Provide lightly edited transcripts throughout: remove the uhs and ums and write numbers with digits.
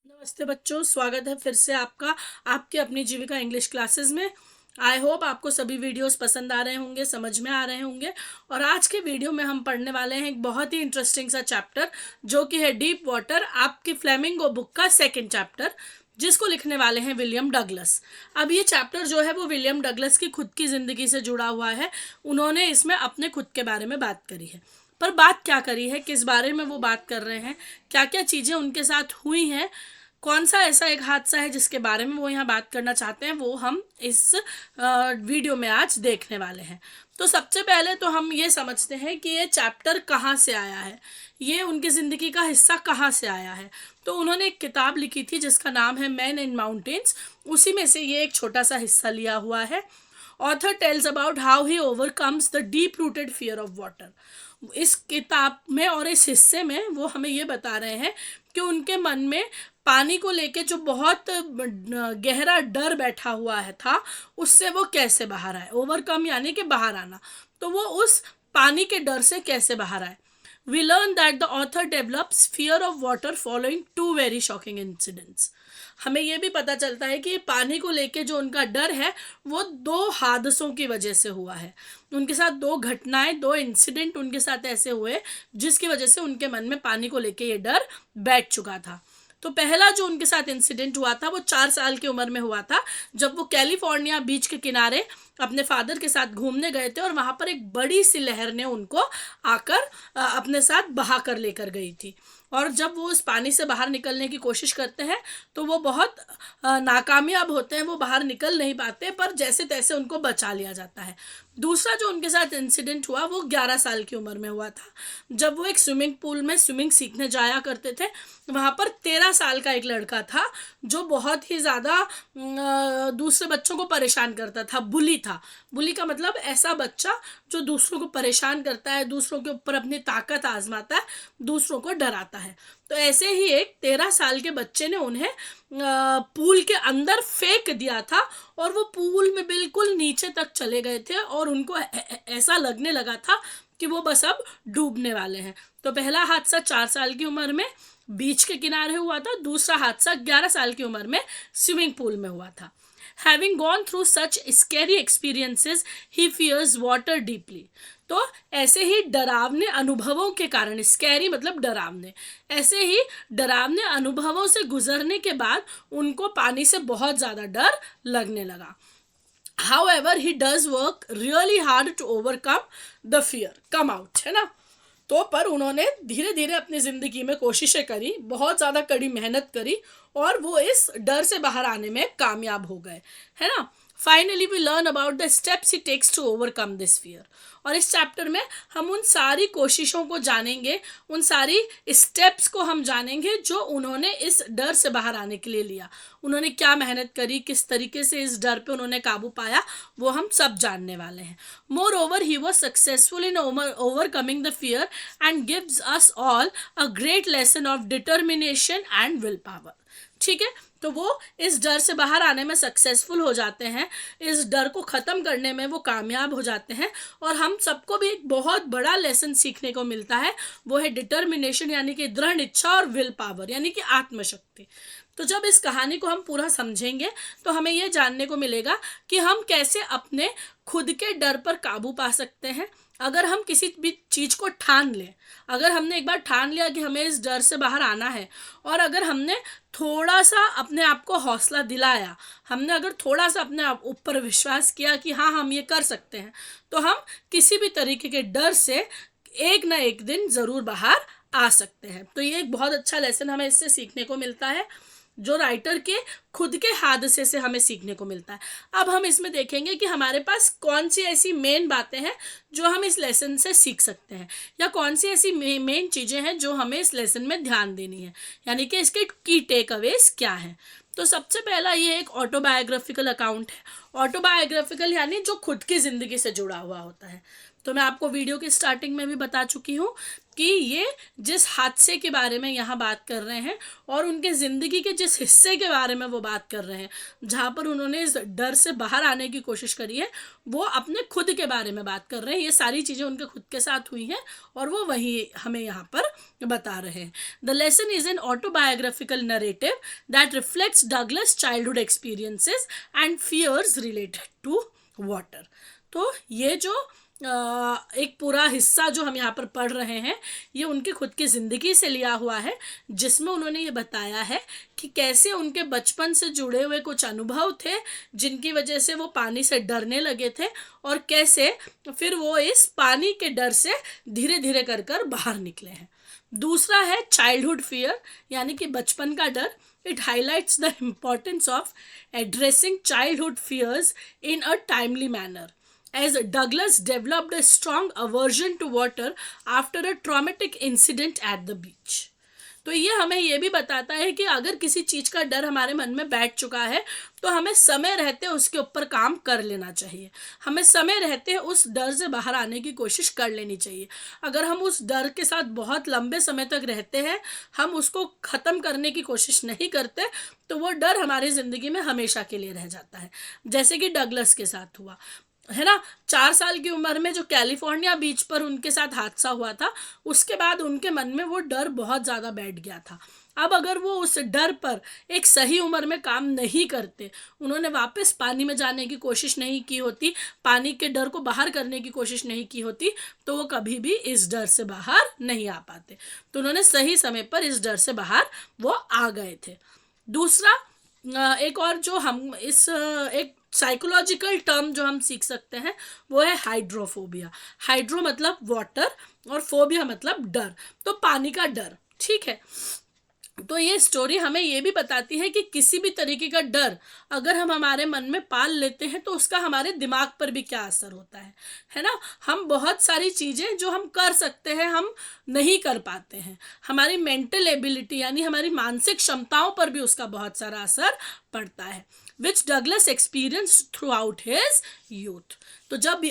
नमस्ते बच्चों, स्वागत है फिर से आपका आपके अपनी जीविका इंग्लिश क्लासेस में। आई होप आपको सभी वीडियोस पसंद आ रहे होंगे, समझ में आ रहे होंगे। और आज के वीडियो में हम पढ़ने वाले हैं एक बहुत ही इंटरेस्टिंग सा चैप्टर जो कि है डीप वाटर, आपकी फ्लेमिंगो बुक का सेकंड चैप्टर, जिसको लिखने वाले हैं विलियम डगलस। अब ये चैप्टर जो है वो विलियम डगलस की खुद की ज़िंदगी से जुड़ा हुआ है। उन्होंने इसमें अपने खुद के बारे में बात करी है। पर बात क्या करी है, किस बारे में वो बात कर रहे हैं, क्या क्या चीज़ें उनके साथ हुई हैं, कौन सा ऐसा एक हादसा है जिसके बारे में वो यहाँ बात करना चाहते हैं, वो हम इस वीडियो में आज देखने वाले हैं। तो सबसे पहले तो हम ये समझते हैं कि ये चैप्टर कहाँ से आया है, ये उनकी ज़िंदगी का हिस्सा कहाँ से आया है। तो उन्होंने एक किताब लिखी थी जिसका नाम है मैन इन माउंटेन्स, उसी में से ये एक छोटा सा हिस्सा लिया हुआ है। Author tells about how he overcomes the deep rooted fear of water. इस किताब में और इस हिस्से में वो हमें ये बता रहे हैं कि उनके मन में पानी को लेके जो बहुत गहरा डर बैठा हुआ है था, उससे वो कैसे बाहर आए। ओवरकम यानी कि बाहर आना, तो वो उस पानी के डर से कैसे बाहर आए। We learn that the author develops fear of water following two very shocking incidents. हमें ये भी पता चलता है कि पानी को लेके जो उनका डर है वो दो हादसों की वजह से हुआ है। उनके साथ दो घटनाएं, दो इंसिडेंट उनके साथ ऐसे हुए जिसकी वजह से उनके मन में पानी को लेके ये डर बैठ चुका था। तो पहला जो उनके साथ इंसिडेंट हुआ था वो 4 साल की उम्र में हुआ था, जब वो कैलिफोर्निया बीच के किनारे अपने फादर के साथ घूमने गए थे और वहाँ पर एक बड़ी सी लहर ने उनको आकर अपने साथ बहा कर लेकर गई थी। और जब वो उस पानी से बाहर निकलने की कोशिश करते हैं तो वो बहुत नाकामयाब होते हैं, वो बाहर निकल नहीं पाते, पर जैसे तैसे उनको बचा लिया जाता है। दूसरा जो उनके साथ इंसिडेंट हुआ वो 11 साल की उम्र में हुआ था, जब वो एक स्विमिंग पूल में स्विमिंग सीखने जाया करते थे। वहाँ पर 13 साल का एक लड़का था जो बहुत ही ज़्यादा दूसरे बच्चों को परेशान करता था, बुली था। बुली का मतलब ऐसा बच्चा जो दूसरों को परेशान करता है, दूसरों के ऊपर अपनी ताकत आजमाता है, दूसरों को डराता है। तो ऐसे ही एक 13 साल के बच्चे ने उन्हें पूल के अंदर फेंक दिया था और वो पूल में बिल्कुल नीचे तक चले गए थे और उनको ऐसा लगने लगा था कि वो बस अब डूबने वाले हैं। तो पहला हादसा 4 साल की उम्र में बीच के किनारे हुआ था, दूसरा हादसा 11 साल की उम्र में स्विमिंग पूल में हुआ था। Having gone through such scary experiences, he fears water deeply. तो ऐसे ही डरावने अनुभवों के कारण, स्कैरी मतलब डरावने, ऐसे ही डरावने अनुभवों से गुजरने के बाद उनको पानी से बहुत ज़्यादा डर लगने लगा। However, he does work really hard to overcome the fear. Come out, है ना। तो पर उन्होंने धीरे धीरे अपनी ज़िंदगी में कोशिशें करी, बहुत ज़्यादा कड़ी मेहनत करी और वो इस डर से बाहर आने में कामयाब हो गए, है ना। Finally we learn about the steps he takes to overcome this fear. और इस चैप्टर में हम उन सारी कोशिशों को जानेंगे, उन सारी स्टेप्स को हम जानेंगे जो उन्होंने इस डर से बाहर आने के लिए लिया। उन्होंने क्या मेहनत करी, किस तरीके से इस डर पे उन्होंने काबू पाया, वो हम सब जानने वाले हैं। More over he was successful in overcoming the fear and gives us all a great lesson of determination and will power. ठीक है, तो वो इस डर से बाहर आने में सक्सेसफुल हो जाते हैं, इस डर को ख़त्म करने में वो कामयाब हो जाते हैं। और हम सबको भी एक बहुत बड़ा लेसन सीखने को मिलता है, वो है डिटर्मिनेशन यानी कि दृढ़ इच्छा, और विल पावर यानी कि आत्मशक्ति। तो जब इस कहानी को हम पूरा समझेंगे तो हमें ये जानने को मिलेगा कि हम कैसे अपने खुद के डर पर काबू पा सकते हैं। अगर हम किसी भी चीज़ को ठान लें, अगर हमने एक बार ठान लिया कि हमें इस डर से बाहर आना है, और अगर हमने थोड़ा सा अपने आप को हौसला दिलाया, हमने अगर थोड़ा सा अपने आप ऊपर विश्वास किया कि हाँ हम ये कर सकते हैं, तो हम किसी भी तरीके के डर से एक ना एक दिन ज़रूर बाहर आ सकते हैं। तो ये एक बहुत अच्छा लेसन हमें इससे सीखने को मिलता है, जो राइटर के खुद के हादसे से हमें सीखने को मिलता है। अब हम इसमें देखेंगे कि हमारे पास कौन सी ऐसी मेन बातें हैं जो हम इस लेसन से सीख सकते हैं, या कौन सी ऐसी मेन चीज़ें हैं जो हमें इस लेसन में ध्यान देनी है, यानी कि इसके की टेक अवेज क्या हैं। तो सबसे पहला ये एक ऑटोबायोग्राफिकल अकाउंट है। ऑटोबायोग्राफिकल यानी जो खुद की ज़िंदगी से जुड़ा हुआ होता है। तो मैं आपको वीडियो की स्टार्टिंग में भी बता चुकी हूँ कि ये जिस हादसे के बारे में यहाँ बात कर रहे हैं और उनके ज़िंदगी के जिस हिस्से के बारे में वो बात कर रहे हैं जहाँ पर उन्होंने इस डर से बाहर आने की कोशिश करी है, वो अपने खुद के बारे में बात कर रहे हैं। ये सारी चीज़ें उनके खुद के साथ हुई हैं और वो वही हमें यहाँ पर बता रहे हैं। The lesson is an autobiographical narrative that reflects Douglas childhood experiences and fears related to water. तो ये जो एक पूरा हिस्सा जो हम यहाँ पर पढ़ रहे हैं, ये उनकी खुद की ज़िंदगी से लिया हुआ है, जिसमें उन्होंने ये बताया है कि कैसे उनके बचपन से जुड़े हुए कुछ अनुभव थे जिनकी वजह से वो पानी से डरने लगे थे और कैसे फिर वो इस पानी के डर से धीरे धीरे कर कर बाहर निकले हैं। दूसरा है चाइल्डहुड फियर, यानी कि बचपन का डर। It highlights the importance of addressing childhood fears in a timely manner, as Douglas developed a strong aversion to water after a traumatic incident at the beach. तो ये हमें ये भी बताता है कि अगर किसी चीज़ का डर हमारे मन में बैठ चुका है तो हमें समय रहते उसके ऊपर काम कर लेना चाहिए, हमें समय रहते उस डर से बाहर आने की कोशिश कर लेनी चाहिए। अगर हम उस डर के साथ बहुत लंबे समय तक रहते हैं, हम उसको ख़त्म करने की कोशिश नहीं करते, तो वो डर हमारी ज़िंदगी में हमेशा के लिए रह जाता है, जैसे कि डगलस के साथ हुआ है ना। 4 साल की उम्र में जो कैलिफोर्निया बीच पर उनके साथ हादसा हुआ था, उसके बाद उनके मन में वो डर बहुत ज़्यादा बैठ गया था। अब अगर वो उस डर पर एक सही उम्र में काम नहीं करते, उन्होंने वापस पानी में जाने की कोशिश नहीं की होती, पानी के डर को बाहर करने की कोशिश नहीं की होती, तो वो कभी भी इस डर से बाहर नहीं आ पाते। तो उन्होंने सही समय पर इस डर से बाहर वो आ गए थे। दूसरा, एक और जो हम इस एक साइकोलॉजिकल टर्म जो हम सीख सकते हैं वो है हाइड्रोफोबिया। हाइड्रो मतलब वाटर और फोबिया मतलब डर, तो पानी का डर, ठीक है। तो ये स्टोरी हमें ये भी बताती है कि किसी भी तरीके का डर अगर हम हमारे मन में पाल लेते हैं तो उसका हमारे दिमाग पर भी क्या असर होता है ना। हम बहुत सारी चीज़ें जो हम कर सकते हैं हम नहीं कर पाते हैं, हमारी मेंटल एबिलिटी यानी हमारी मानसिक क्षमताओं पर भी उसका बहुत सारा असर पड़ता है, which Douglas experience throughout his youth. तो जब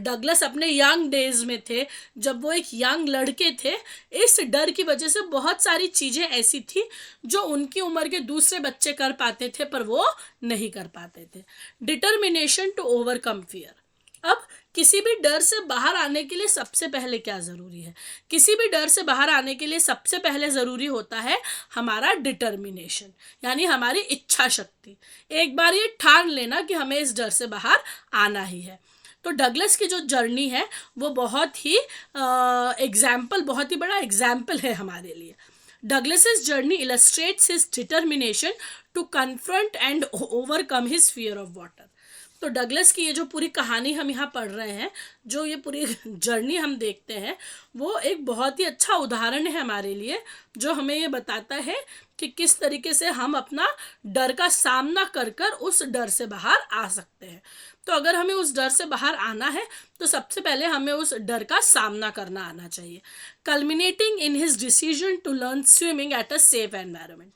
डगलस अपने यंग डेज में थे, जब वो एक यंग लड़के थे, इस डर की वजह से बहुत सारी चीज़ें ऐसी थी जो उनकी उम्र के दूसरे बच्चे कर पाते थे पर वो नहीं कर पाते थे। Determination to overcome fear. अब किसी भी डर से बाहर आने के लिए सबसे पहले क्या ज़रूरी है? किसी भी डर से बाहर आने के लिए सबसे पहले ज़रूरी होता है हमारा डिटर्मिनेशन, यानी हमारी इच्छा शक्ति। एक बार ये ठान लेना कि हमें इस डर से बाहर आना ही है। तो डगलस की जो जर्नी है वो बहुत ही बहुत ही बड़ा एग्जाम्पल है हमारे लिए। डगलस's journey illustrates his determination to confront and overcome his fear of water. तो डगलस की ये जो पूरी कहानी हम यहाँ पढ़ रहे हैं, जो ये पूरी जर्नी हम देखते हैं, वो एक बहुत ही अच्छा उदाहरण है हमारे लिए, जो हमें ये बताता है कि किस तरीके से हम अपना डर का सामना कर कर उस डर से बाहर आ सकते हैं। तो अगर हमें उस डर से बाहर आना है तो सबसे पहले हमें उस डर का सामना करना आना चाहिए। Culminating in his decision to learn swimming at a safe environment.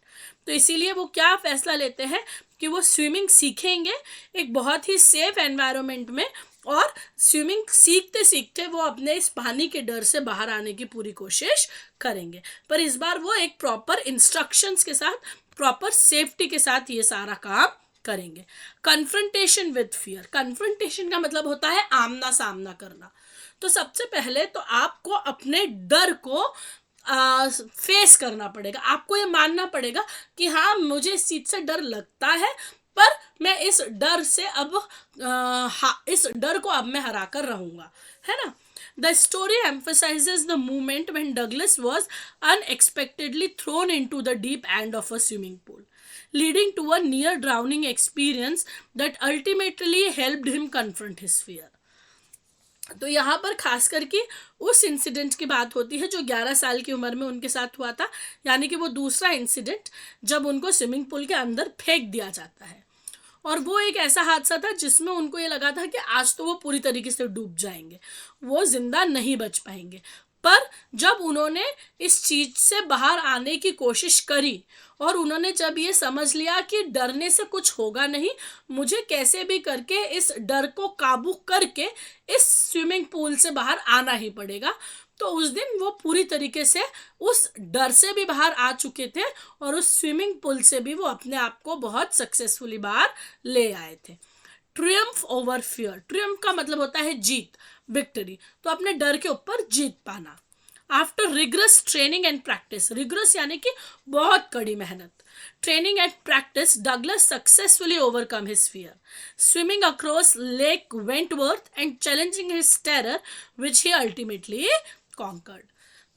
तो इसीलिए वो क्या फैसला लेते हैं कि वो स्विमिंग सीखेंगे एक बहुत ही सेफ एनवायरनमेंट में, और स्विमिंग सीखते सीखते वो अपने इस पानी के डर से बाहर आने की पूरी कोशिश करेंगे, पर इस बार वो एक प्रॉपर इंस्ट्रक्शंस के साथ, प्रॉपर सेफ्टी के साथ ये सारा काम करेंगे। Confrontation with fear. कन्फ्रंटेशन का मतलब होता है आमना सामना करना। तो सबसे पहले तो आपको अपने डर को फेस करना पड़ेगा, आपको ये मानना पड़ेगा कि हाँ मुझे इस चीज़ से डर लगता है, पर मैं इस डर से अब इस डर को अब मैं हरा कर रहूँगा, है ना। The story emphasizes the moment when Douglas was unexpectedly thrown into the deep end of a swimming pool, leading to a near drowning experience that ultimately helped him confront his fear. तो यहाँ पर खास करके उस incident की बात होती है जो 11 साल की उम्र में उनके साथ हुआ था, यानी कि वो दूसरा इंसिडेंट जब उनको स्विमिंग पूल के अंदर फेंक दिया जाता है। और वो एक ऐसा हादसा था जिसमें उनको ये लगा था कि आज तो वो पूरी तरीके से डूब जाएंगे, वो जिंदा नहीं बच पाएंगे, पर जब उन्होंने इस चीज से बाहर आने की कोशिश करी और उन्होंने जब ये समझ लिया कि डरने से कुछ होगा नहीं, मुझे कैसे भी करके इस डर को काबू करके इस स्विमिंग पूल से बाहर आना ही पड़ेगा, तो उस दिन वो पूरी तरीके से उस डर से भी बाहर आ चुके थे और उस स्विमिंग पूल से भी वो अपने आप को बहुत सक्सेसफुली बाहर ले आए थे। ट्रियम्फ ओवर फियर, ट्रियम्फ का मतलब होता है जीत, विक्ट्री, तो अपने डर के ऊपर जीत पाना। After rigorous training and practice, rigorous यानी कि बहुत कड़ी मेहनत, training and practice, Douglas successfully overcome his fear, swimming across lake Wentworth and challenging his terror which he ultimately conquered.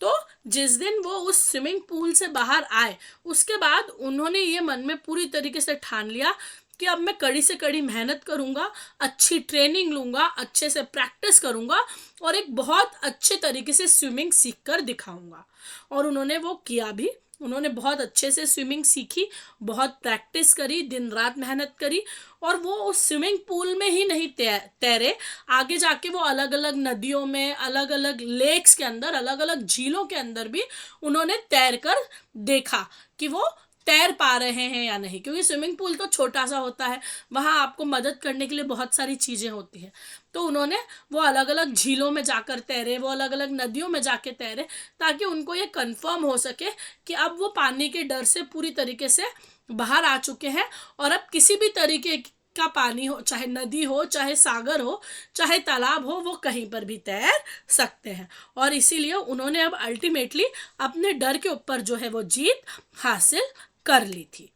तो जिस दिन वो उस स्विमिंग पूल से बाहर आए, उसके बाद उन्होंने ये मन में पूरी तरीके से ठान लिया कि अब मैं कड़ी से कड़ी मेहनत करूँगा, अच्छी ट्रेनिंग लूँगा, अच्छे से प्रैक्टिस करूँगा और एक बहुत अच्छे तरीके से स्विमिंग सीख कर दिखाऊँगा। और उन्होंने वो किया भी, उन्होंने बहुत अच्छे से स्विमिंग सीखी, बहुत प्रैक्टिस करी, दिन रात मेहनत करी और वो उस स्विमिंग पूल में ही नहीं तैरे, आगे जाके वो अलग अलग नदियों में, अलग अलग लेक्स के अंदर, अलग अलग झीलों के अंदर भी उन्होंने तैर कर देखा कि वो तैर पा रहे हैं या नहीं, क्योंकि स्विमिंग पूल तो छोटा सा होता है, वहाँ आपको मदद करने के लिए बहुत सारी चीज़ें होती हैं। तो उन्होंने वो अलग अलग झीलों में जाकर तैरे, वो अलग अलग नदियों में जाके तैरे, ताकि उनको ये कंफर्म हो सके कि अब वो पानी के डर से पूरी तरीके से बाहर आ चुके हैं और अब किसी भी तरीके का पानी हो, चाहे नदी हो, चाहे सागर हो, चाहे तालाब हो, वो कहीं पर भी तैर सकते हैं। और इसीलिए उन्होंने अब अल्टीमेटली अपने डर के ऊपर जो है वो जीत हासिल कर ली थी।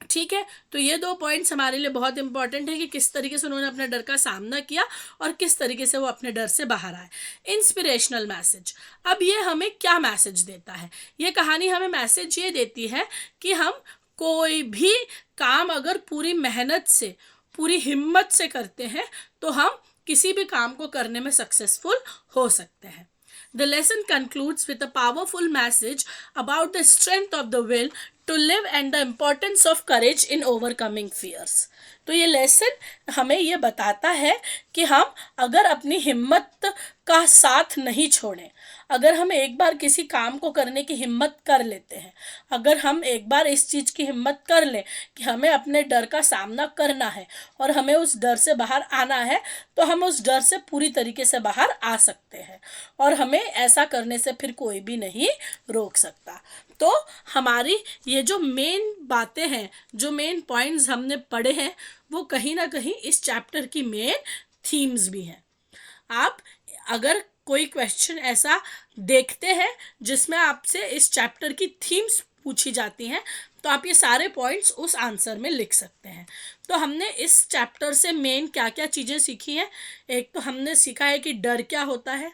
ठीक है, तो ये 2 पॉइंट्स हमारे लिए बहुत इंपॉर्टेंट है कि किस तरीके से उन्होंने अपने डर का सामना किया और किस तरीके से वो अपने डर से बाहर आए। इंस्पिरेशनल मैसेज, अब ये हमें क्या मैसेज देता है? ये कहानी हमें मैसेज ये देती है कि हम कोई भी काम अगर पूरी मेहनत से, पूरी हिम्मत से करते हैं तो हम किसी भी काम को करने में सक्सेसफुल हो सकते हैं। The lesson concludes with a powerful message about the strength of the will to live and the importance of courage in overcoming fears. तो ये लेसन हमें ये बताता है कि हम अगर अपनी हिम्मत का साथ नहीं छोड़ें, अगर हम एक बार किसी काम को करने की हिम्मत कर लेते हैं, अगर हम एक बार इस चीज़ की हिम्मत कर लें कि हमें अपने डर का सामना करना है और हमें उस डर से बाहर आना है, तो हम उस डर से पूरी तरीके से बाहर आ सकते हैं और हमें ऐसा करने से फिर कोई भी नहीं रोक सकता। तो हमारी ये जो मेन बातें हैं, जो मेन पॉइंट्स हमने पढ़े हैं, वो कहीं ना कहीं इस चैप्टर की मेन थीम्स भी हैं। आप अगर कोई क्वेश्चन ऐसा देखते हैं जिसमें आपसे इस चैप्टर की थीम्स पूछी जाती हैं, तो आप ये सारे पॉइंट्स उस आंसर में लिख सकते हैं। तो हमने इस चैप्टर से मेन क्या क्या चीज़ें सीखी हैं? एक तो हमने सीखा है कि डर क्या होता है,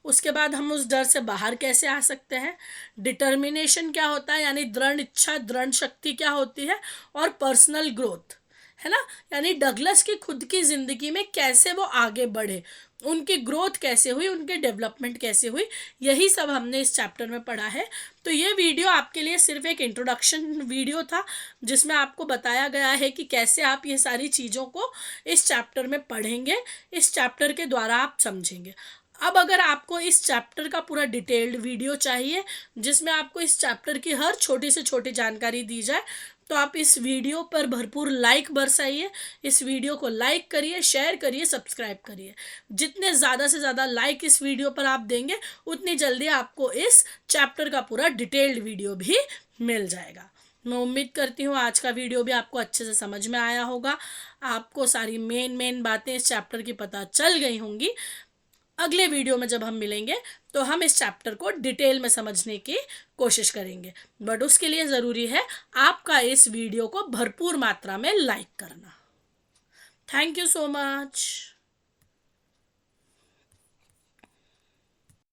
उसके बाद हम उस डर से बाहर कैसे आ सकते हैं, डिटर्मिनेशन क्या होता है यानी दृढ़ इच्छा, दृढ़ शक्ति क्या होती है, और पर्सनल ग्रोथ, है ना, यानी डगलस की खुद की ज़िंदगी में कैसे वो आगे बढ़े, उनकी ग्रोथ कैसे हुई, उनके डेवलपमेंट कैसे हुई, यही सब हमने इस चैप्टर में पढ़ा है। तो ये वीडियो आपके लिए सिर्फ एक इंट्रोडक्शन वीडियो था जिसमें आपको बताया गया है कि कैसे आप ये सारी चीज़ों को इस चैप्टर में पढ़ेंगे, इस चैप्टर के द्वारा आप समझेंगे। अब अगर आपको इस चैप्टर का पूरा डिटेल्ड वीडियो चाहिए जिसमें आपको इस चैप्टर की हर छोटी से छोटी जानकारी दी जाए, तो आप इस वीडियो पर भरपूर लाइक बरसाइए, इस वीडियो को लाइक करिए, शेयर करिए, सब्सक्राइब करिए। जितने ज़्यादा से ज़्यादा लाइक इस वीडियो पर आप देंगे, उतनी जल्दी आपको इस चैप्टर का पूरा डिटेल्ड वीडियो भी मिल जाएगा। मैं उम्मीद करती हूँ आज का वीडियो भी आपको अच्छे से समझ में आया होगा, आपको सारी मेन बातें इस चैप्टर की पता चल गई होंगी। अगले वीडियो में जब हम मिलेंगे तो हम इस चैप्टर को डिटेल में समझने की कोशिश करेंगे, बट उसके लिए ज़रूरी है आपका इस वीडियो को भरपूर मात्रा में लाइक करना। Thank you so much.